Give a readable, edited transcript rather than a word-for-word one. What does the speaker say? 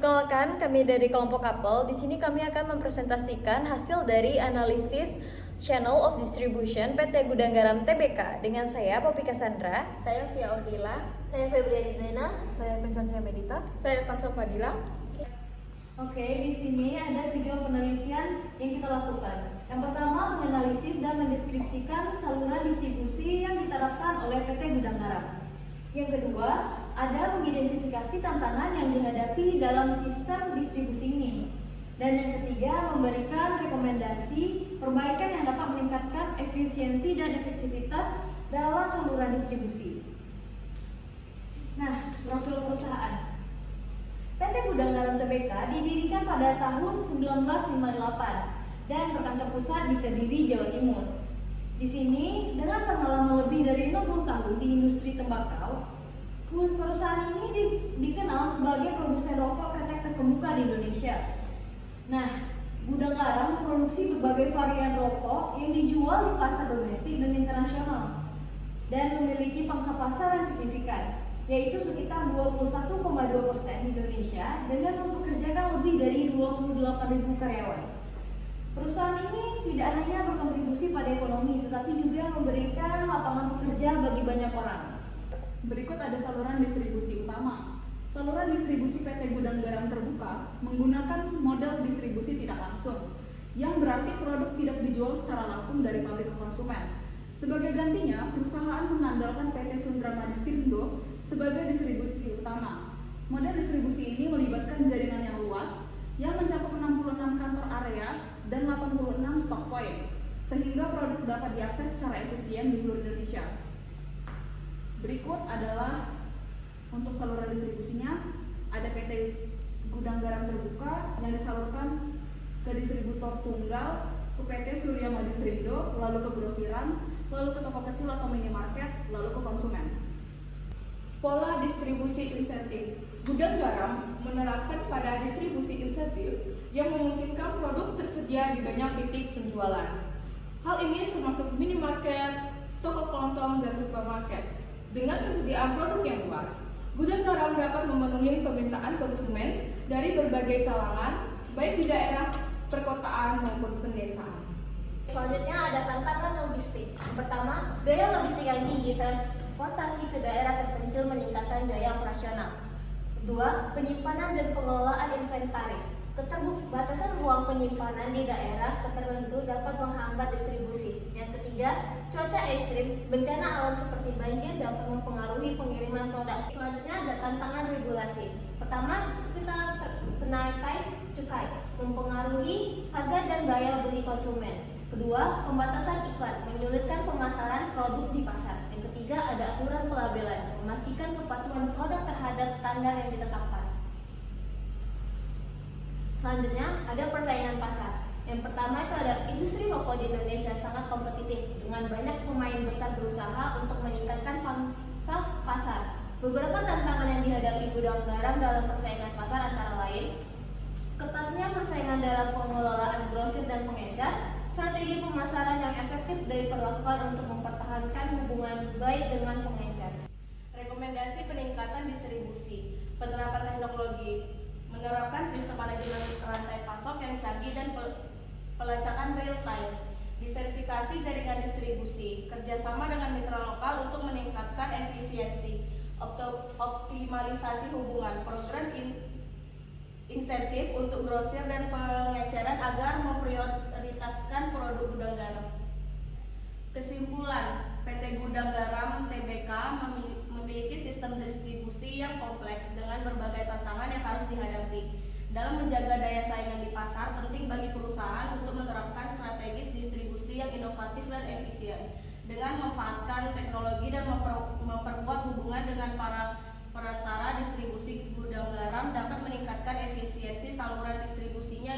Perkenalkan, kami dari kelompok Apel. Di sini kami akan mempresentasikan hasil dari analisis Channel of Distribution PT Gudang Garam Tbk dengan saya Poppy Cassandra, Saya Via Odila, Saya Febriani Zainal. Saya Vincentia Medita. saya Kansa Fadila. Oke, di sini ada tujuan penelitian yang kita lakukan. Yang pertama, menganalisis dan mendeskripsikan saluran distribusi yang diterapkan oleh PT Gudang Garam. Yang kedua, ada mengidentifikasi tantangan yang dihadapi dalam sistem distribusi ini. Dan yang ketiga, memberikan rekomendasi perbaikan yang dapat meningkatkan efisiensi dan efektivitas dalam saluran distribusi. Nah, profil perusahaan. PT Gudang Garam Tbk didirikan pada tahun 1958 dan berkantor pusat di Kediri, Jawa Timur. Di sini, dengan pengalaman lebih dari 60 tahun di industri tembakau, perusahaan ini dikenal sebagai produsen rokok ketek terkemuka di Indonesia. Nah, Gudang Garam memproduksi berbagai varian rokok yang dijual di pasar domestik dan internasional dan memiliki pangsa pasar yang signifikan, yaitu sekitar 21,2% di Indonesia dengan mempekerjakan lebih dari 28.000 karyawan. Perusahaan ini tidak hanya berkontribusi pada ekonomi, tetapi juga memberikan lapangan pekerja bagi banyak orang. Berikut ada saluran distribusi utama. Saluran distribusi PT Gudang Garam terbuka menggunakan model distribusi tidak langsung, yang berarti produk tidak dijual secara langsung dari pabrik ke konsumen. Sebagai gantinya, perusahaan mengandalkan PT Sundrama Distrindo sebagai distribusi utama. Model distribusi ini melibatkan jaringan yang luas, yang mencakup 66 kantor area dan 86 stock point, sehingga produk dapat diakses secara efisien di seluruh Indonesia. Berikut adalah untuk saluran distribusinya. Ada PT Gudang Garam terbuka yang disalurkan ke distributor tunggal, ke PT Suryama Distrindo, lalu ke grosiran, lalu ke toko kecil atau minimarket, lalu ke konsumen. Pola distribusi insentif. Gudang Garam menerapkan pada distribusi insentif yang memungkinkan produk tersedia di banyak titik penjualan. Hal ini termasuk minimarket, toko kelontong, dan supermarket. Dengan kesediaan produk yang luas, Gudang Garam dapat memenuhi permintaan konsumen dari berbagai kalangan, baik di daerah perkotaan maupun pedesaan. Selanjutnya ada tantangan logistik. Yang pertama, biaya logistik yang tinggi, transportasi ke daerah terpencil meningkatkan biaya operasional. Kedua, penyimpanan dan pengelolaan inventaris. Keterbatasan ruang penyimpanan di daerah tertentu dapat menghambat distribusi. Yang ketiga, cuaca ekstrim, bencana alam seperti banjir dapat mempengaruhi pengiriman produk. Selanjutnya ada tantangan regulasi. Pertama, kenaikan cukai mempengaruhi harga dan daya beli konsumen. Kedua, pembatasan iklan menyulitkan pemasaran produk di pasar. Yang ketiga, ada aturan pelabelan, memastikan kepatuhan produk terhadap standar yang ditetapkan. Selanjutnya, ada persaingan pasar. Yang pertama itu ada industri rokok di Indonesia sangat kompetitif dengan banyak pemain besar berusaha untuk meningkatkan pangsa pasar. Beberapa tantangan yang dihadapi Gudang Garam dalam persaingan pasar antara lain ketatnya persaingan dalam pengelolaan grosir dan pengecer, strategi pemasaran yang efektif diperlakukan untuk mempertahankan hubungan baik dengan pengecer. Rekomendasi peningkatan distribusi, penerapan teknologi, menerapkan sistem manajemen rantai pasok yang canggih dan pelacakan real time, diverifikasi jaringan distribusi, kerjasama dengan mitra lokal untuk meningkatkan efisiensi, optimalisasi hubungan, program insentif untuk grosir dan pengeceran agar memprioritaskan produk Gudang Garam. Kesimpulan, PT Gudang Garam Tbk memiliki sistem distribusi yang kompleks dengan berbagai tantangan yang harus dihadapi. Dalam menjaga daya saing di pasar, penting bagi perusahaan untuk menerapkan strategis distribusi yang inovatif dan efisien. Dengan memanfaatkan teknologi dan memperkuat hubungan dengan para perantara distribusi, Gudang Garam dapat meningkatkan efisiensi saluran distribusinya